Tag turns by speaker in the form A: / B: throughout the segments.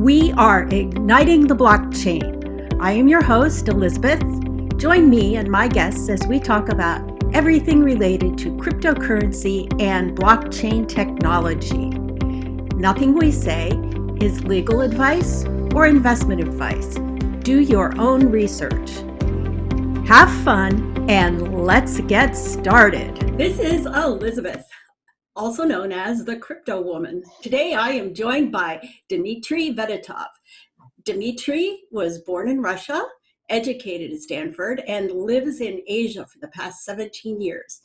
A: We are igniting the blockchain. I am your host, Elizabeth. Join me and my guests as we talk about everything related to cryptocurrency and blockchain technology. Nothing we say is legal advice or investment advice. Do your own research. Have fun and let's get started. This is Elizabeth, also known as the Cryptowoman. Today I am joined by Dmitry Fedotov. Dmitry was born in Russia, educated at Stanford, and lives in Asia for the past 17 years.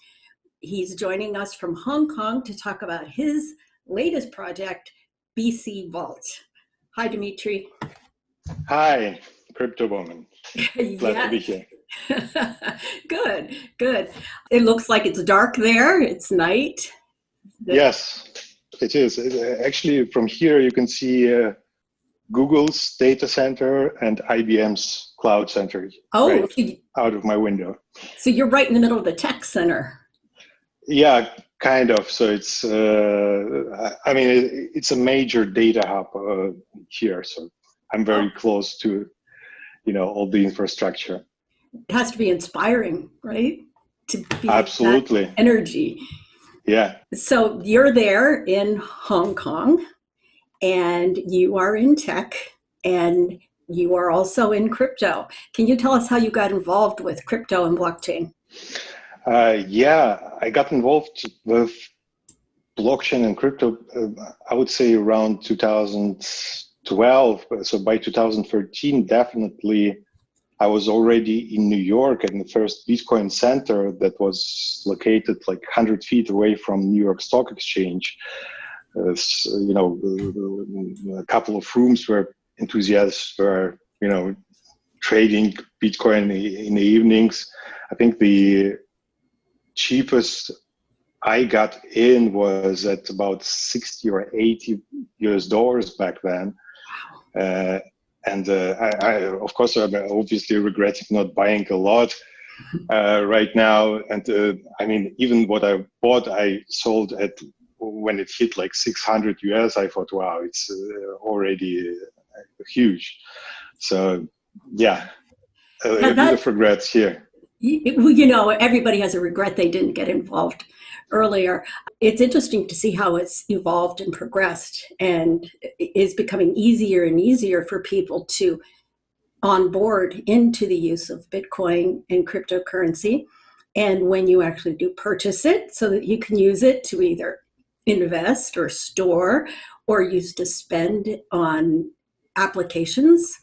A: He's joining us from Hong Kong to talk about his latest project, BC Vault. Hi, Dmitry.
B: Hi, Cryptowoman. Glad to be here.
A: Good. It looks like it's dark there. It's night.
B: Yes, it is. Actually, from here you can see Google's data center and IBM's cloud center out of my window.
A: So you're right in the middle of the tech center.
B: Yeah, kind of. So it's, it's a major data hub here. So I'm very close to, all the infrastructure.
A: It has to be inspiring, right? To be
B: absolutely
A: that energy.
B: Yeah.
A: So you're there in Hong Kong, and you are in tech, and you are also in crypto. Can you tell us how you got involved with crypto and blockchain?
B: I got involved with blockchain and crypto, I would say around 2012. So by 2013, definitely, I was already in New York at the first Bitcoin center that was located like 100 feet away from New York Stock Exchange. A couple of rooms where enthusiasts were, trading Bitcoin in the evenings. I think the cheapest I got in was at about $60 or $80 back then. I of course, I'm obviously regretting not buying a lot right now. And even what I bought, I sold at when it hit like 600 US. I thought, wow, it's already huge. So yeah, a bit of regrets here.
A: Everybody has a regret they didn't get involved earlier. It's interesting to see how it's evolved and progressed, and is becoming easier and easier for people to onboard into the use of Bitcoin and cryptocurrency. And when you actually do purchase it, so that you can use it to either invest or store or use to spend on applications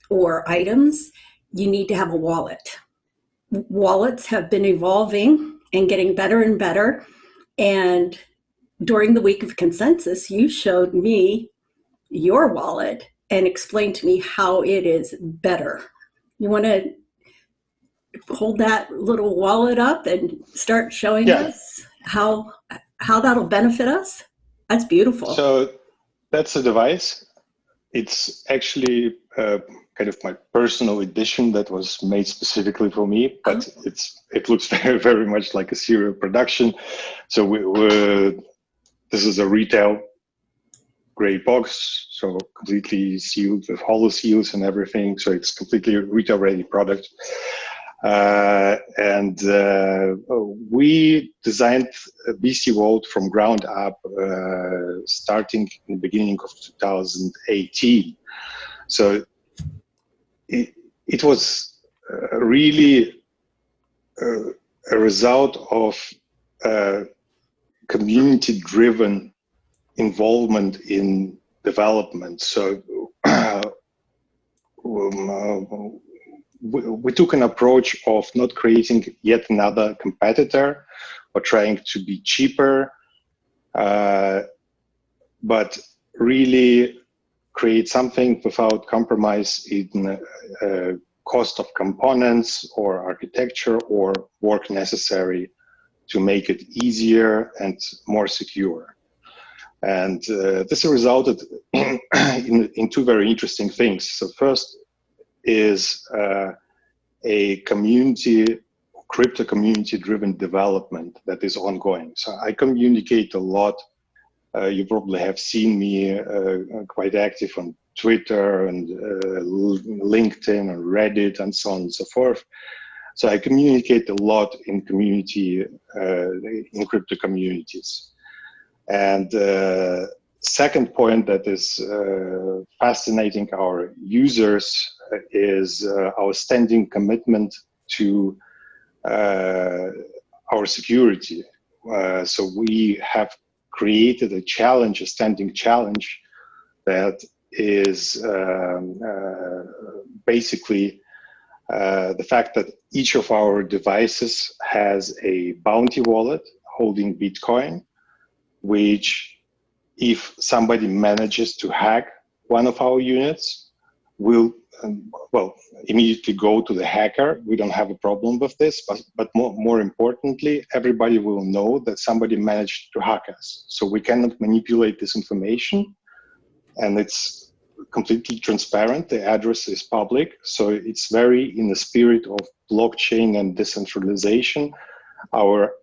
A: or items, you need to have a wallet. Wallets have been evolving and getting better and better. And during the week of consensus, you showed me your wallet and explained to me how it is better. You want to hold that little wallet up and start showing us how that'll benefit us? That's beautiful.
B: So that's a device. It's actually kind of my personal edition that was made specifically for me, but it looks very, very much like a serial production. So this is a retail gray box, so completely sealed with hollow seals and everything. So it's completely retail ready product. We designed BC Vault from ground up, starting in the beginning of 2018. So it was really a result of community-driven involvement in development. So we took an approach of not creating yet another competitor or trying to be cheaper, but really create something without compromise in cost of components or architecture or work necessary to make it easier and more secure. And this resulted in two very interesting things. So first is a crypto community driven development that is ongoing. So I communicate a lot You probably have seen me quite active on Twitter and LinkedIn and Reddit and so on and so forth. So I communicate a lot in community, in crypto communities. And second point that is fascinating our users is our standing commitment to our security. So we have created a challenge, a standing challenge that is basically the fact that each of our devices has a bounty wallet holding Bitcoin, which if somebody manages to hack one of our units, will immediately go to the hacker. We don't have a problem with this, but more importantly, everybody will know that somebody managed to hack us. So we cannot manipulate this information, and it's completely transparent. The address is public, so it's very in the spirit of blockchain and decentralization. Our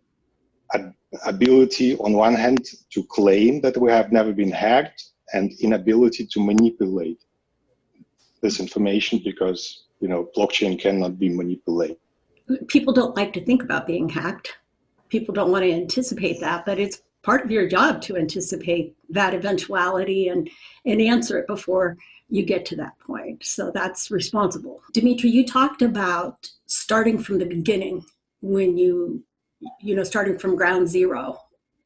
B: ability on one hand to claim that we have never been hacked, and inability to manipulate this information, because blockchain cannot be manipulated.
A: People don't like to think about being hacked. People don't want to anticipate that, but it's part of your job to anticipate that eventuality and answer it before you get to that point. So that's responsible. Dmitry, you talked about starting from the beginning when starting from ground zero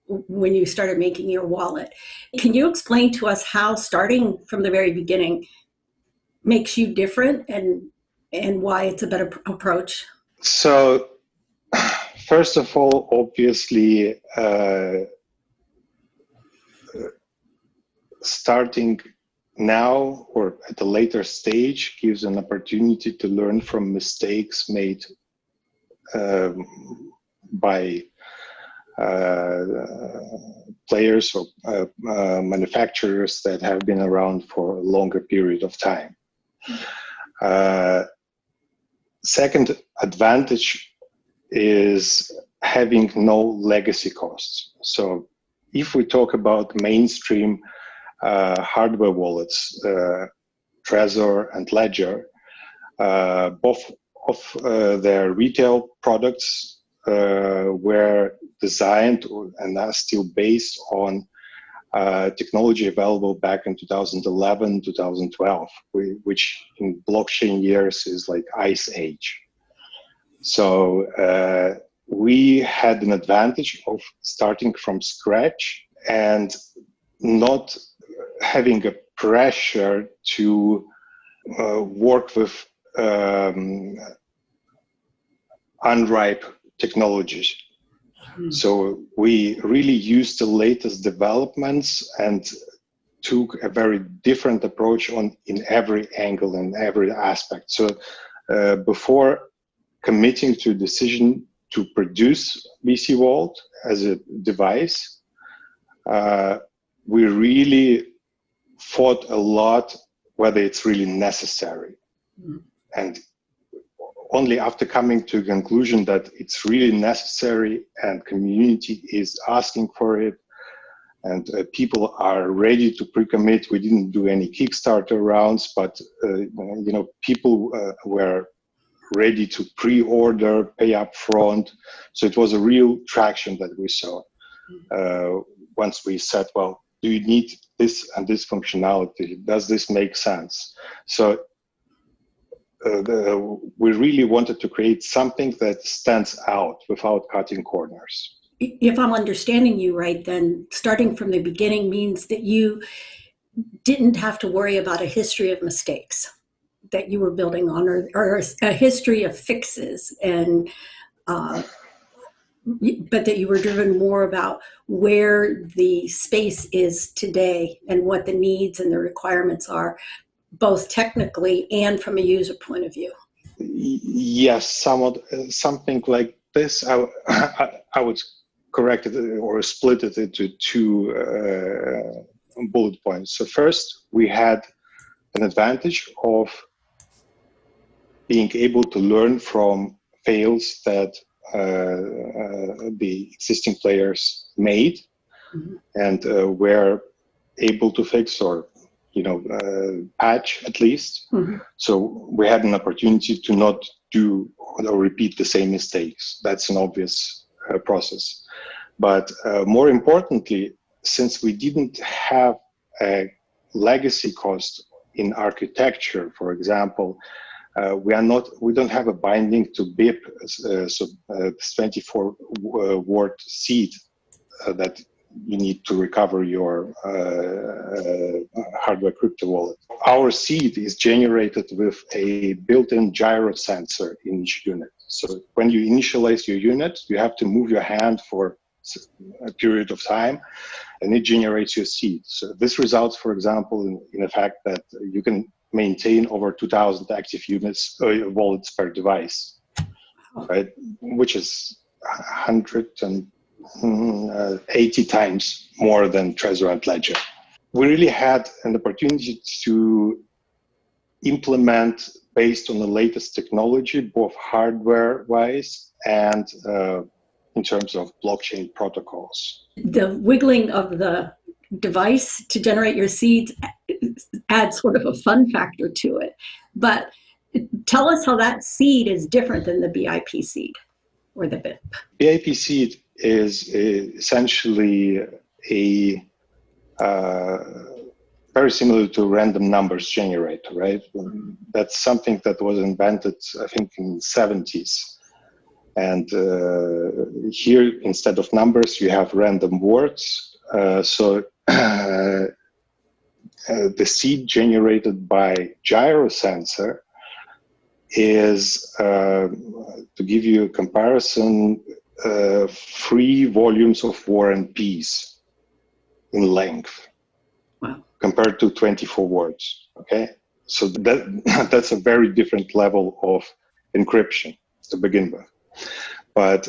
A: when you started making your wallet. Can you explain to us how starting from the very beginning makes you different and why it's a better approach?
B: So first of all, obviously, starting now or at a later stage gives an opportunity to learn from mistakes made by players or manufacturers that have been around for a longer period of time. Second advantage is having no legacy costs. So if we talk about mainstream hardware wallets, Trezor and Ledger, both of their retail products were designed and are still based on technology available back in 2011, 2012, which in blockchain years is like Ice Age. So we had an advantage of starting from scratch and not having a pressure to work with unripe technologies. So we really used the latest developments and took a very different approach in every angle and every aspect. So before committing to a decision to produce BC Vault as a device, we really thought a lot whether it's really necessary. And only after coming to a conclusion that it's really necessary and community is asking for it and people are ready to pre-commit. We didn't do any Kickstarter rounds, but people were ready to pre-order, pay up front. So it was a real traction that we saw. Once we said, well, do you need this and this functionality? Does this make sense? So we really wanted to create something that stands out without cutting corners.
A: If I'm understanding you right, then starting from the beginning means that you didn't have to worry about a history of mistakes that you were building on, or a history of fixes, and but that you were driven more about where the space is today and what the needs and the requirements are, both technically and from a user point of view.
B: Yes, something like this. I would correct it or split it into two bullet points. So first, we had an advantage of being able to learn from fails that the existing players made and were able to fix or patch at least.
A: Mm-hmm.
B: So we had an opportunity to not do or repeat the same mistakes. That's an obvious process. But more importantly, since we didn't have a legacy cost in architecture, for example, we don't have a binding to BIP, so this 24 word seed that you need to recover your hardware crypto wallet. Our seed is generated with a built-in gyro sensor in each unit. So when you initialize your unit, you have to move your hand for a period of time, and it generates your seed. So this results, for example, in the fact that you can maintain over 2,000 active units, wallets per device, right? Which is 180 times more than Trezor and Ledger. We really had an opportunity to implement based on the latest technology, both hardware-wise and in terms of blockchain protocols.
A: The wiggling of the device to generate your seeds adds sort of a fun factor to it. But tell us how that seed is different than the BIP seed or the BIP.
B: BIP seed is essentially a very similar to random numbers generator, right? That's something that was invented, I think, in the 70s. And here, instead of numbers, you have random words. So the seed generated by gyro sensor is, to give you a comparison, 3 volumes of War and Peace in length.
A: Wow. Compared
B: to 24 words. Okay, so that's a very different level of encryption to begin with. But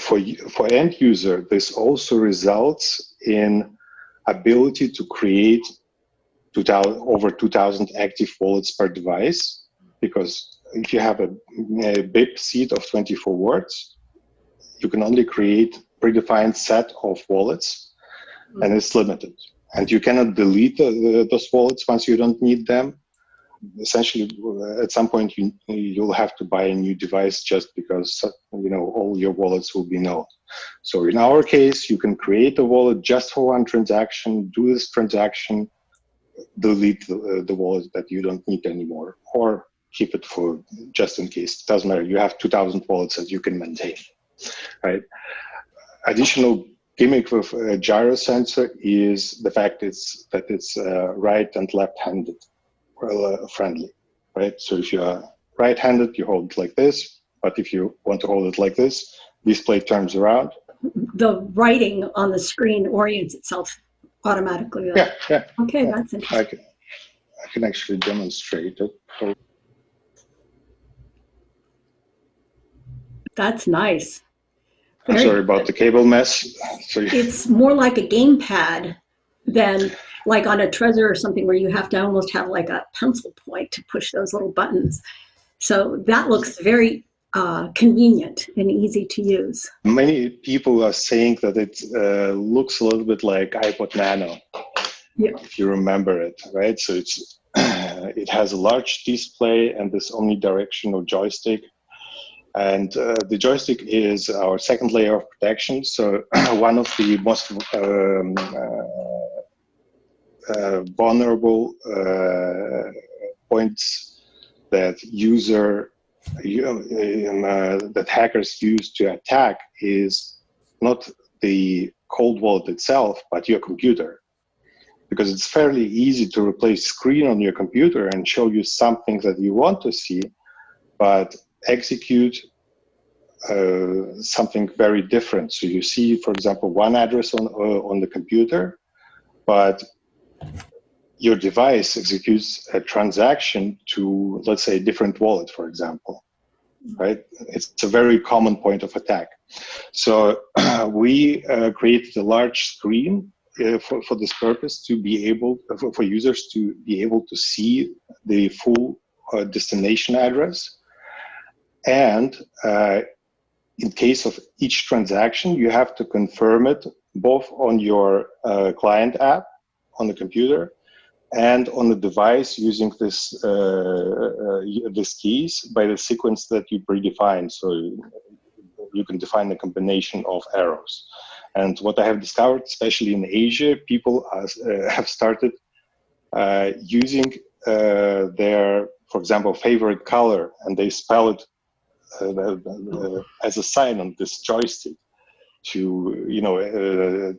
B: for end user, this also results in ability to create over 2,000 active wallets per device, because if you have a BIP seed of 24 words, you can only create predefined set of wallets, and it's limited. And you cannot delete those wallets once you don't need them. Essentially, at some point, you'll have to buy a new device just because all your wallets will be known. So in our case, you can create a wallet just for one transaction, do this transaction, delete the wallet that you don't need anymore, or keep it for just in case. It doesn't matter. You have 2,000 wallets that you can maintain, right? Additional gimmick with a gyro sensor is the fact that it's right and left-handed friendly, right? So if you are right-handed, you hold it like this, but if you want to hold it like this, display turns around.
A: The writing on the screen orients itself automatically.
B: Yeah.
A: Okay,
B: yeah.
A: That's interesting.
B: I can actually demonstrate it.
A: That's nice.
B: I'm sorry about the cable mess.
A: It's more like a gamepad than like on a Trezor or something where you have to almost have like a pencil point to push those little buttons. So that looks very convenient and easy to use.
B: Many people are saying that it looks a little bit like iPod Nano, if you remember it, right? So it has a large display and this omnidirectional joystick. And the joystick is our second layer of protection. So one of the most vulnerable points that that hackers use to attack is not the cold wallet itself, but your computer. Because it's fairly easy to replace screen on your computer and show you something that you want to see, but execute something very different. So you see, for example, one address on the computer, but your device executes a transaction to, let's say, a different wallet, for example, right? It's a very common point of attack. So we created a large screen for this purpose, to be able, for users to be able to see the full destination address. And in case of each transaction, you have to confirm it both on your client app on the computer and on the device using this keys by the sequence that you predefine. So you can define a combination of arrows. And what I have discovered, especially in Asia, people have started using their, for example, favorite color, and they spell it as a sign on this joystick to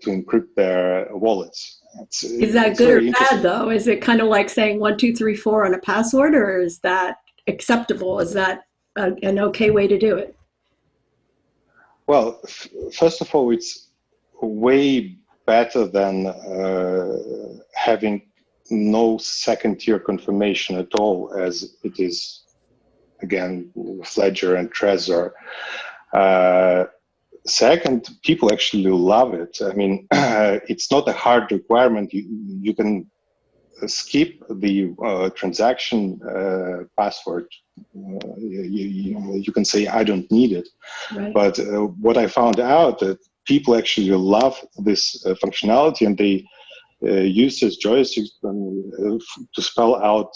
B: to encrypt their wallets.
A: Is that good or bad though? Is it kind of like saying 1, 2, 3, 4 on a password, or is that acceptable? Is that an okay way to do it?
B: Well, first of all, it's way better than having no second-tier confirmation at all, as it is, again, with Ledger and Trezor. Second, people actually love it. I mean, it's not a hard requirement. You can skip the transaction password. You can say, I don't need it.
A: Right.
B: But what I found out that people actually love this functionality, and they use this joystick to spell out,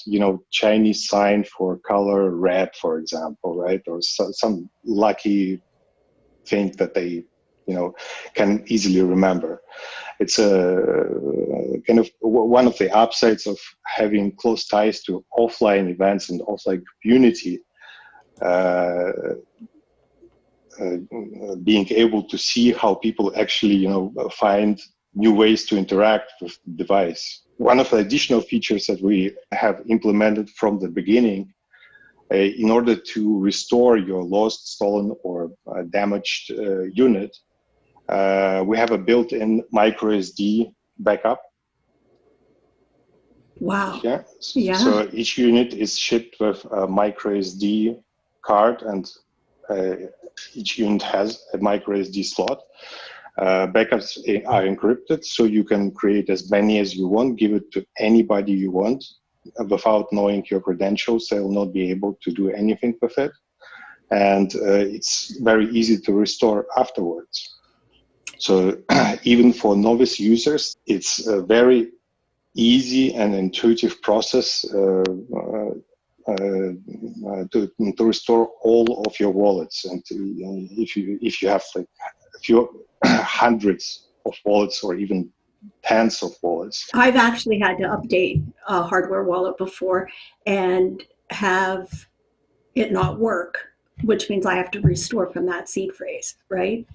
B: Chinese sign for color red, for example, right? Or some lucky thing that they, can easily remember. It's a kind of one of the upsides of having close ties to offline events and offline community. Being able to see how people actually, find new ways to interact with the device. One of the additional features that we have implemented from the beginning, in order to restore your lost, stolen, or damaged unit, we have a built-in Microsd Backup.
A: Wow.
B: Yeah.
A: Yeah.
B: So each unit is shipped with a Microsd card, and each unit has a Microsd slot. Backups are encrypted, so you can create as many as you want, give it to anybody you want. Without knowing your credentials, they will not be able to do anything with it. And it's very easy to restore afterwards. So even for novice users, it's a very easy and intuitive process to restore all of your wallets. And if you have like a few hundreds of wallets, or even tens of wallets.
A: I've actually had to update a hardware wallet before and have it not work, which means I have to restore from that seed phrase, right?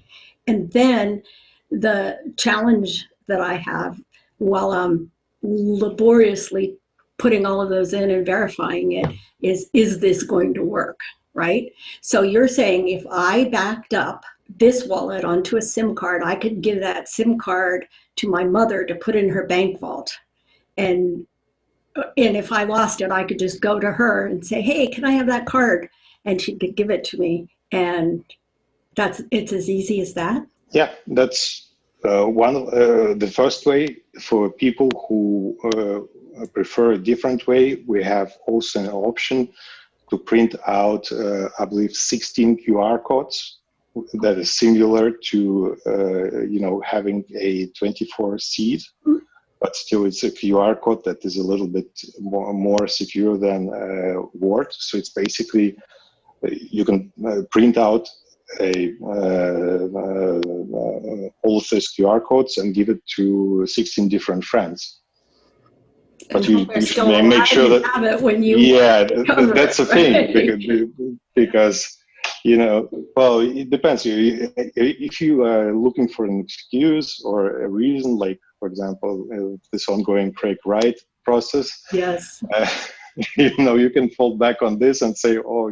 A: And then the challenge that I have while I'm laboriously putting all of those in and verifying it is this going to work, right? So you're saying if I backed up this wallet onto a SIM card, I could give that SIM card to my mother to put in her bank vault. And if I lost it, I could just go to her and say, hey, can I have that card? And she could give it to me. And it's as easy as that.
B: Yeah, that's the first way. For people who prefer a different way, we have also an option to print out, I believe, 16 QR codes. That is similar to having a 24 seed, but still it's a QR code that is a little bit more secure than Word. So it's basically you can print out all of those QR codes and give it to 16 different friends. But you should make sure that
A: have it when you
B: that's the thing, because well, it depends. If you are looking for an excuse or a reason, like, for example, this ongoing Craig Wright process,
A: yes,
B: you can fall back on this and say, oh,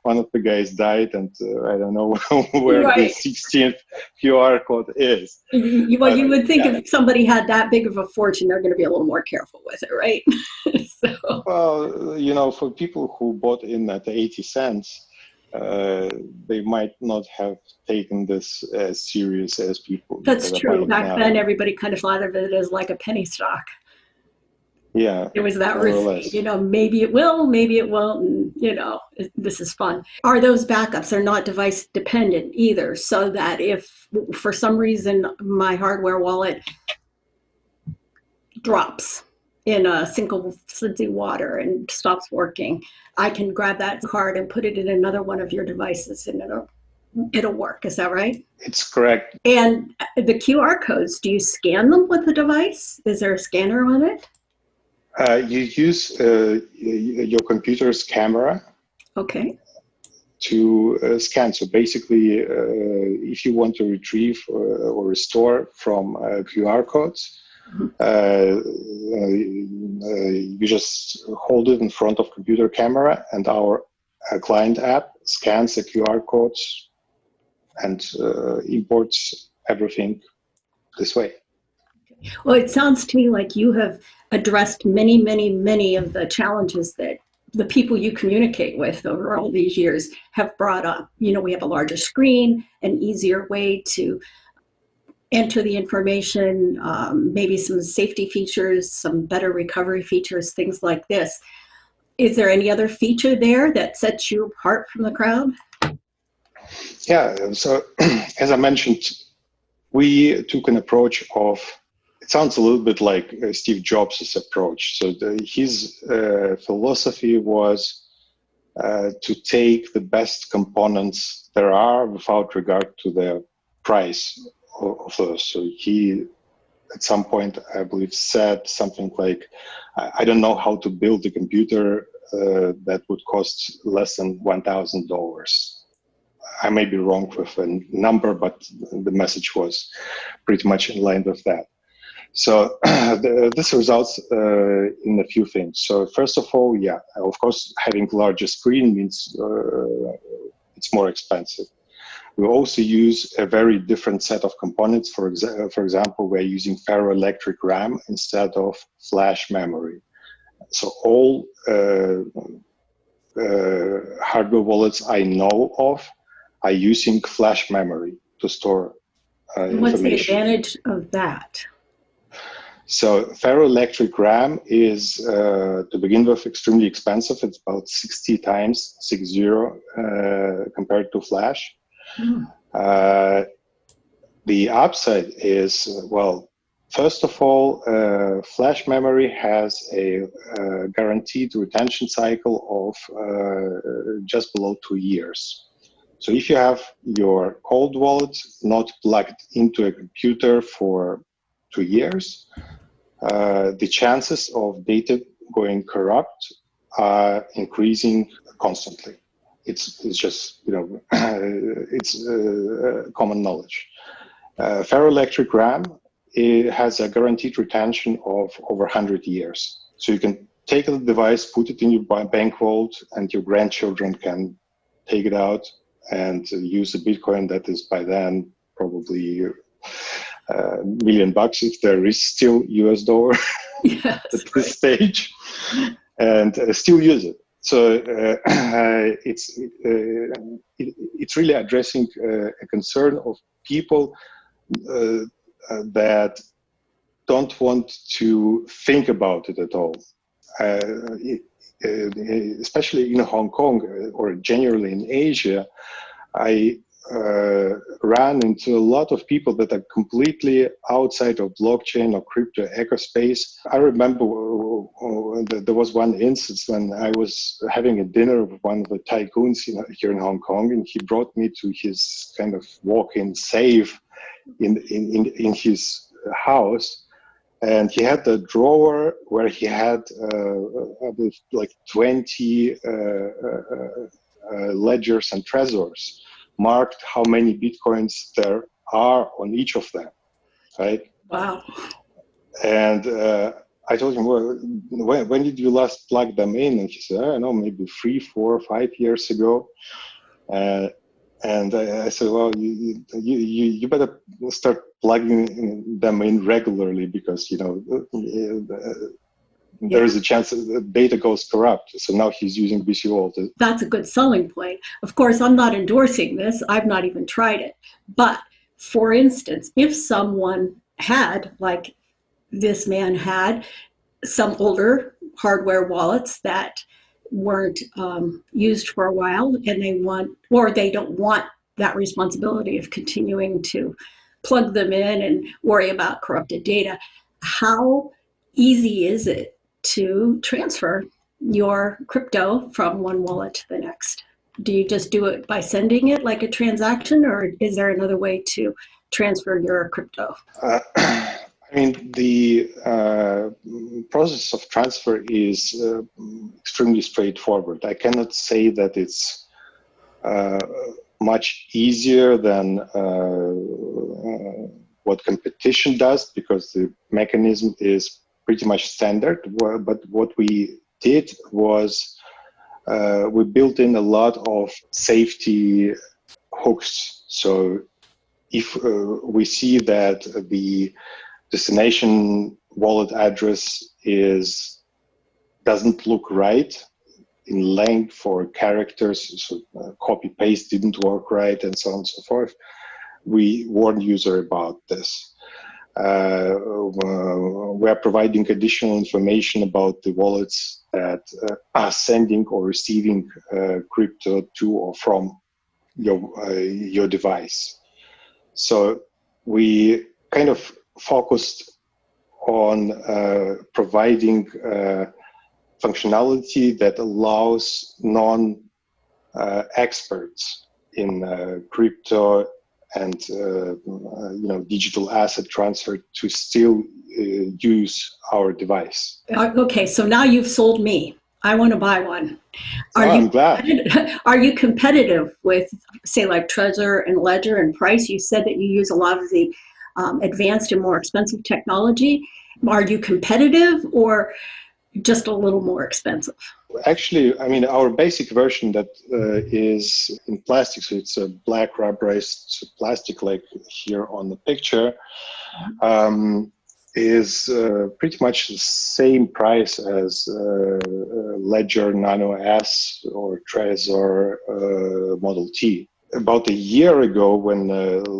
B: one of the guys died, and I don't know where the 16th QR code is.
A: Well, you would think if somebody had that big of a fortune, they're going to be a little more careful with it, right? So.
B: Well, for people who bought in at 80 cents, they might not have taken this as serious as people.
A: That's true. Back then, everybody kind of thought of it as like a penny stock.
B: Yeah.
A: It was that risky, maybe it will, maybe it won't, and this is fun. Are those backups are not device dependent either, so that if for some reason my hardware wallet drops in a single flimsy water and stops working, I can grab that card and put it in another one of your devices and it'll work. Is that right?
B: It's correct.
A: And the QR codes, do you scan them with the device? Is there a scanner on it?
B: You use your computer's camera
A: Okay.
B: to scan. So basically, if you want to retrieve or restore from QR codes, you just hold it in front of computer camera, and our client app scans the QR codes and imports everything this way.
A: Well, it sounds to me like you have addressed many, many, many of the challenges that the people you communicate with over all these years have brought up. You know, we have a larger screen, an easier way to enter the information, maybe some safety features, some better recovery features, things like this. Is there any other feature there that sets you apart from the crowd?
B: Yeah, so as I mentioned, we took an approach of, it sounds a little bit like Steve Jobs' approach. So his philosophy was to take the best components there are without regard to the price of those. So he, at some point, I believe, said something like, I don't know how to build a computer that would cost less than $1,000. I may be wrong with a number, but the message was pretty much in line with that. So this results in a few things. So first of all, yeah, of course, having larger screen means it's more expensive. We also use a very different set of components. For example, we're using ferroelectric RAM instead of flash memory. So all hardware wallets I know of are using flash memory to store information.
A: What's the advantage of that?
B: So ferroelectric RAM is, to begin with, extremely expensive. It's about 60 times, 60, compared to flash. The upside is, well, first of all, flash memory has a guaranteed retention cycle of just below 2 years. So if you have your cold wallet not plugged into a computer for 2 years, the chances of data going corrupt are increasing constantly. It's just, you know, it's common knowledge. Ferroelectric RAM, it has a guaranteed retention of over 100 years. So you can take the device, put it in your bank vault, and your grandchildren can take it out and use the Bitcoin that is by then probably $1 million if there is still US dollar
A: Yes,
B: at this stage, and still use it. So it's really addressing a concern of people that don't want to think about it at all. Especially in Hong Kong or generally in Asia, I ran into a lot of people that are completely outside of blockchain or crypto ecospace. I remember there was one instance when I was having a dinner with one of the tycoons here in Hong Kong, and he brought me to his kind of walk-in safe in his house. And he had a drawer where he had like 20 ledgers and treasures, marked how many Bitcoins there are on each of them, right?
A: wow.
B: And I told him, well, when did you last plug them in? And he said, I don't know, maybe 3, 4, 5 years ago. And I said, well, you better start plugging them in regularly, because, you know, there is a chance that the data goes corrupt. So now he's using BC Vault.
A: That's a good selling point. Of course, I'm not endorsing this. I've not even tried it. But for instance, if someone had, like this man had, some older hardware wallets that weren't used for a while, and they want, or they don't want that responsibility of continuing to plug them in and worry about corrupted data, how easy is it to transfer your crypto from one wallet to the next? Do you just do it by sending it like a transaction, or is there another way to transfer your crypto?
B: I mean, the process of transfer is extremely straightforward. I cannot say that it's much easier than what competition does, because the mechanism is pretty much standard. But what we did was we built in a lot of safety hooks. So if we see that the destination wallet address doesn't look right in length or characters, so copy paste didn't work right, and so on and so forth, we warn user about this. We are providing additional information about the wallets that are sending or receiving crypto to or from your device. So we kind of focused on providing functionality that allows non-experts in crypto and digital asset transfer to still use our device.
A: Okay, so now you've sold me. I want to buy one.
B: I'm glad.
A: Are you competitive with, say, like Trezor and Ledger and Price? You said that you use a lot of the advanced and more expensive technology. Are you competitive or just a little more expensive?
B: Actually, I mean, our basic version that is in plastic, so it's a black rubberized plastic like here on the picture, is pretty much the same price as Ledger Nano S or Trezor Model T. About a year ago, when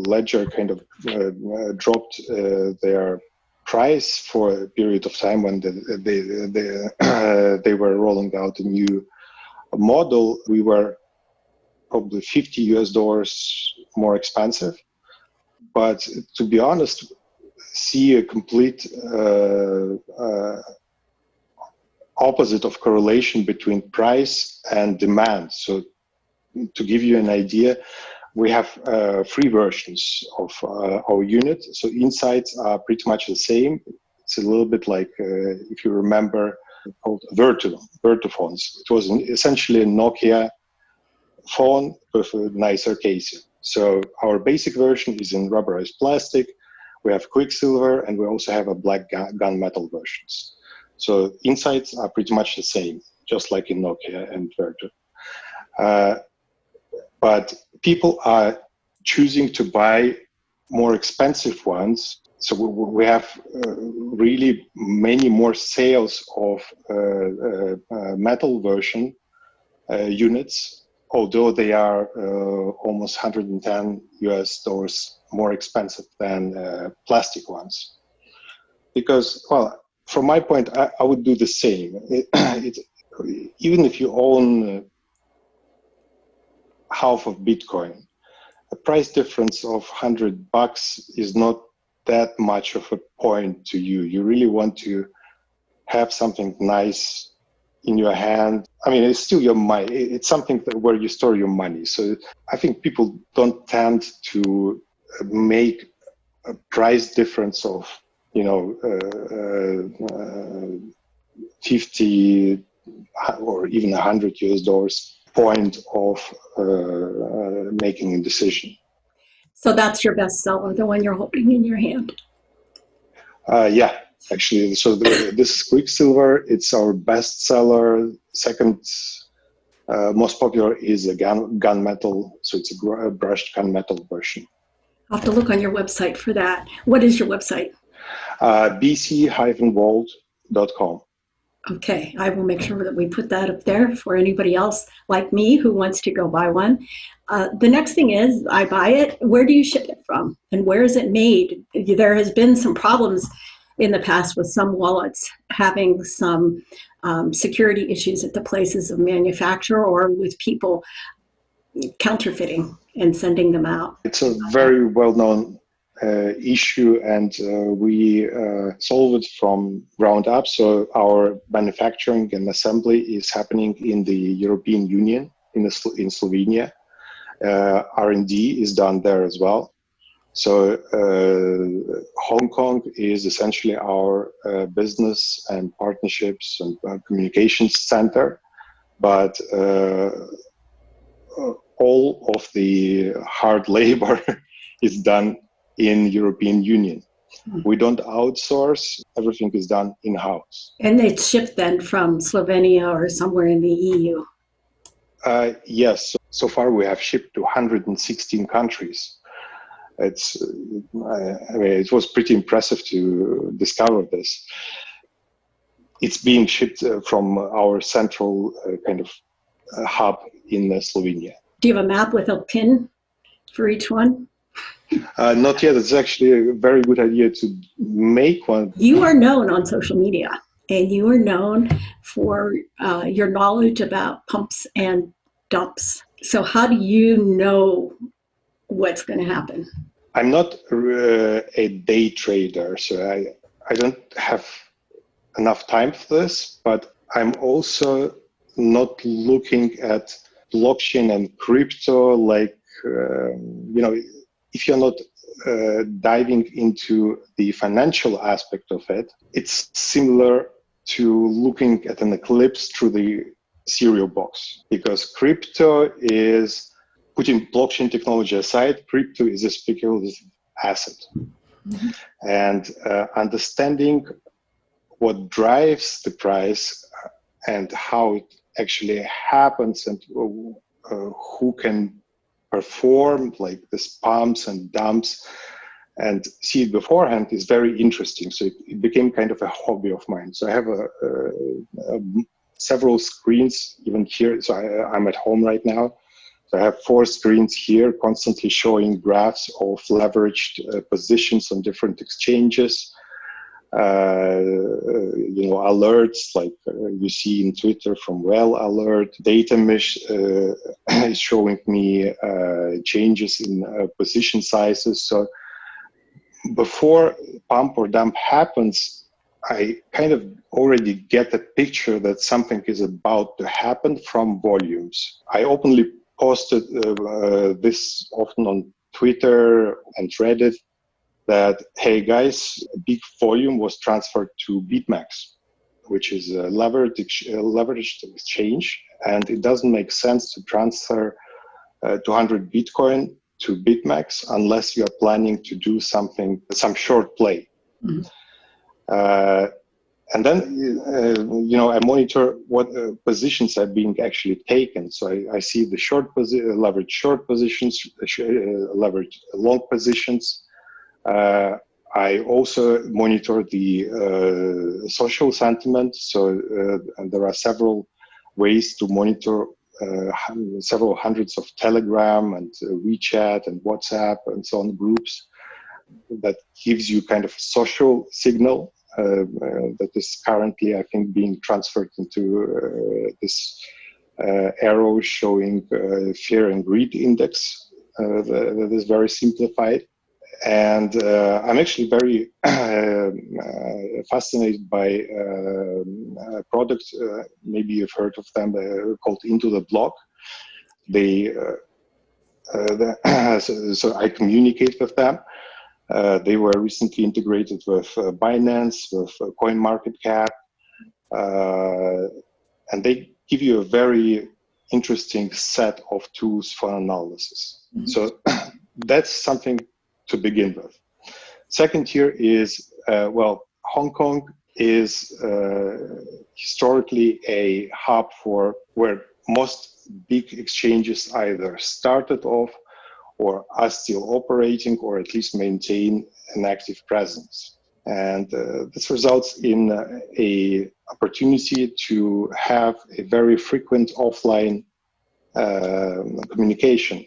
B: Ledger kind of dropped their price for a period of time when they were rolling out a new model, we were probably $50 more expensive. But to be honest, see a complete opposite of correlation between price and demand. So to give you an idea, we have three versions of our unit. So insides are pretty much the same. It's a little bit like, if you remember, called Vertophones. It was essentially a Nokia phone with a nicer casing. So our basic version is in rubberized plastic. We have Quicksilver, and we also have a black gunmetal versions. So insides are pretty much the same, just like in Nokia and Verto. But people are choosing to buy more expensive ones. So we have really many more sales of metal version units, although they are almost $110 more expensive than plastic ones. Because, well, from my point, I would do the same. Even if you own half of Bitcoin, a price difference of $100 is not that much of a point to you. You really want to have something nice in your hand. I mean, it's still your money. It's something where you store your money. So I think people don't tend to make a price difference of, 50 or even $100 point of making a decision.
A: So that's your best seller, the one you're holding in your hand?
B: Yeah, actually. So this is Quicksilver. It's our best seller. Second most popular is a gunmetal. So it's a brushed gunmetal version.
A: I'll have to look on your website for that. What is your website?
B: bc-vault.com.
A: Okay, I will make sure that we put that up there for anybody else like me who wants to go buy one. The next thing is, I buy it. Where do you ship it from? And where is it made? There has been some problems in the past with some wallets having some security issues at the places of manufacture, or with people counterfeiting and sending them out.
B: It's a very well-known issue, and we solve it from ground up. So our manufacturing and assembly is happening in the European Union, in Slovenia. R&D is done there as well. So Hong Kong is essentially our business and partnerships and communications center, but all of the hard labor is done in European Union. We don't outsource, everything is done in-house.
A: And it's shipped then from Slovenia or somewhere in the EU?
B: Yes, so far we have shipped to 116 countries. It was pretty impressive to discover this. It's being shipped from our central kind of hub in Slovenia.
A: Do you have a map with a pin for each one?
B: Not yet. It's actually a very good idea to make one.
A: You are known on social media, and you are known for your knowledge about pumps and dumps. So how do you know what's going to happen?
B: I'm not a day trader, so I don't have enough time for this, but I'm also not looking at blockchain and crypto like, if you're not diving into the financial aspect of it, it's similar to looking at an eclipse through the cereal box, because crypto is, putting blockchain technology aside, crypto is a speculative asset. Mm-hmm. And understanding what drives the price and how it actually happens and who can perform like this pumps and dumps and see it beforehand is very interesting. So it became kind of a hobby of mine. So I have several screens even here. So I'm at home right now. So I have 4 screens here constantly showing graphs of leveraged positions on different exchanges. Alerts like you see in Twitter from Well Alert. Data mesh is showing me changes in position sizes. So before pump or dump happens, I kind of already get a picture that something is about to happen from volumes. I openly posted this often on Twitter and Reddit, that, hey guys, a big volume was transferred to BitMEX, which is a leveraged exchange, and it doesn't make sense to transfer 200 Bitcoin to BitMEX unless you are planning to do some short play. Mm-hmm. And then, I monitor what positions are being actually taken. So I see the leveraged short positions, leveraged long positions. I also monitor the social sentiment. So and there are several ways to monitor several hundreds of Telegram and WeChat and WhatsApp and so on groups that gives you kind of a social signal that is currently, I think, being transferred into this arrow showing fear and greed index that is very simplified. And I'm actually very fascinated by a product, maybe you've heard of them, called Into the Block. So I communicate with them. They were recently integrated with Binance, with CoinMarketCap, and they give you a very interesting set of tools for analysis. Mm-hmm. So that's something to begin with. Second here is, Hong Kong is historically a hub for where most big exchanges either started off or are still operating or at least maintain an active presence. And this results in a opportunity to have a very frequent offline communication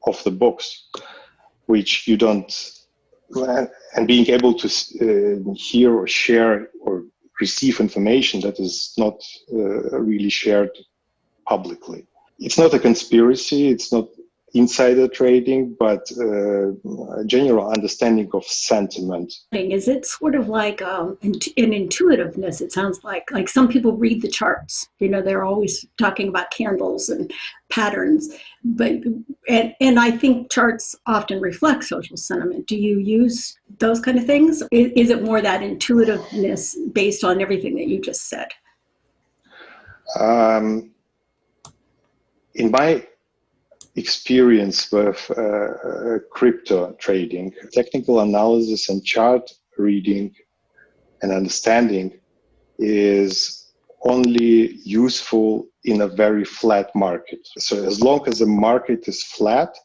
B: of the books, which you don't, and being able to hear or share or receive information that is not really shared publicly. It's not a conspiracy. It's not insider trading, but a general understanding of sentiment.
A: Is it sort of like an intuitiveness? It sounds like some people read the charts. They're always talking about candles and patterns, and I think charts often reflect social sentiment. Do you use those kind of things? Is it more that intuitiveness based on everything that you just said?
B: In my experience with crypto trading, technical analysis and chart reading and understanding is only useful in a very flat market. So as long as the market is flat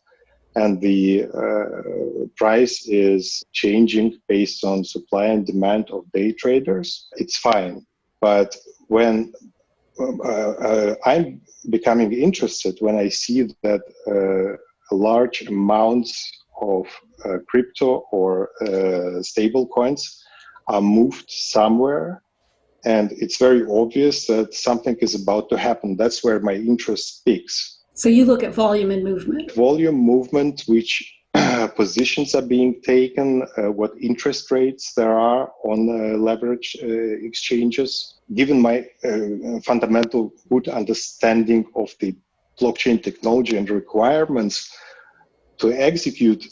B: and the price is changing based on supply and demand of day traders, it's fine. But when I'm becoming interested when I see that large amounts of crypto or stable coins are moved somewhere, and it's very obvious that something is about to happen. That's where my interest peaks.
A: So you look at volume and movement.
B: Volume, movement, which positions are being taken, what interest rates there are on leverage exchanges. Given my fundamental good understanding of the blockchain technology and requirements to execute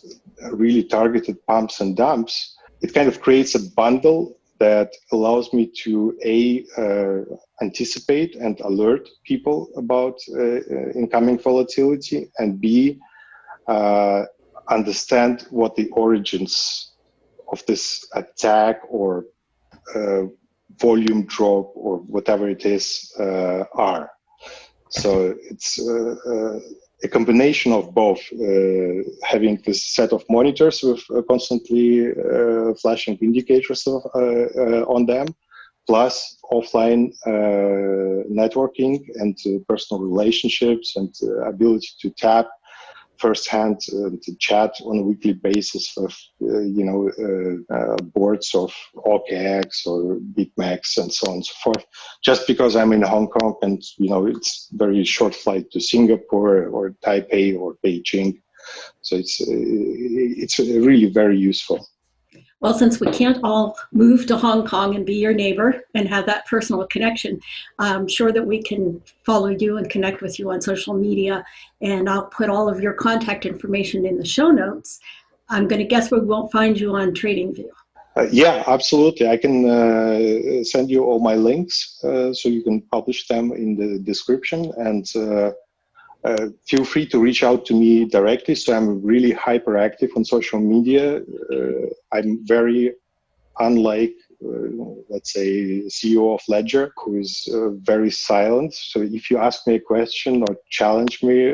B: really targeted pumps and dumps, it kind of creates a bundle that allows me to anticipate and alert people about incoming volatility, and B, understand what the origins of this attack or volume drop or whatever it is are. So it's a combination of both, having this set of monitors with constantly flashing indicators on them, plus offline networking and personal relationships and ability to tap firsthand to chat on a weekly basis with boards of OKX or BitMEX and so on and so forth. Just because I'm in Hong Kong and it's very short flight to Singapore or Taipei or Beijing, so it's really very useful.
A: Well, since we can't all move to Hong Kong and be your neighbor and have that personal connection, I'm sure that we can follow you and connect with you on social media. And I'll put all of your contact information in the show notes. I'm going to guess we won't find you on TradingView.
B: Yeah, absolutely. I can send you all my links so you can publish them in the description. And feel free to reach out to me directly. So I'm really hyperactive on social media. I'm very unlike, let's say, CEO of Ledger, who is very silent. So if you ask me a question or challenge me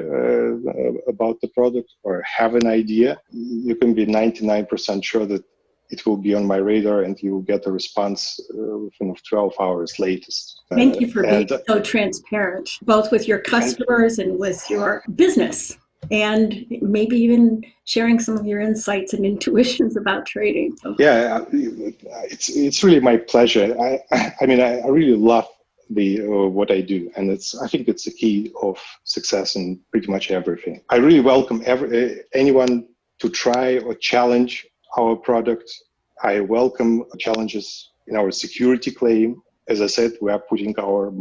B: about the product or have an idea, you can be 99% sure that it will be on my radar and you will get a response within 12 hours latest.
A: Thank you for being so transparent, both with your customers and with your business, and maybe even sharing some of your insights and intuitions about trading.
B: Yeah, it's really my pleasure. I mean, I really love what I do, and I think it's the key of success in pretty much everything. I really welcome anyone to try or challenge our product. I welcome challenges in our security claim. As I said, we are putting our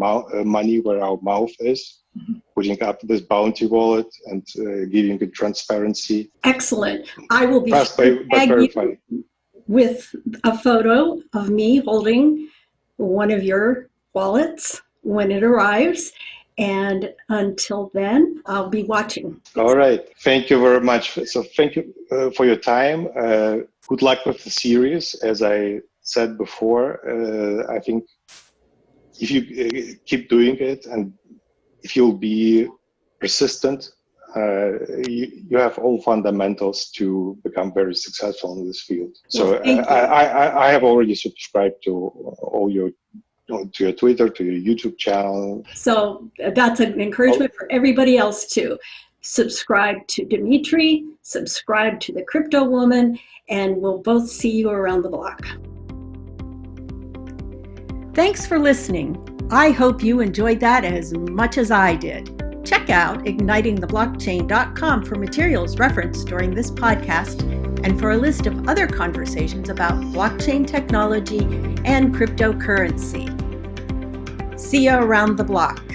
B: money where our mouth is, putting up this bounty wallet and giving it transparency.
A: Excellent. I will be
B: fast but verified
A: with a photo of me holding one of your wallets when it arrives. And until then, I'll be watching.
B: All right. Thank you very much. So thank you for your time. Good luck with the series. As I said before, I think if you keep doing it and if you'll be persistent, you have all fundamentals to become very successful in this field. So I have already subscribed to all your to your Twitter, to your YouTube channel.
A: So that's an encouragement for everybody else too. Subscribe to Dmitry, subscribe to the Cryptowoman, and we'll both see you around the block. Thanks for listening. I hope you enjoyed that as much as I did.
C: Check out ignitingtheblockchain.com for materials referenced during this podcast and for a list of other conversations about blockchain technology and cryptocurrency. See you around the block.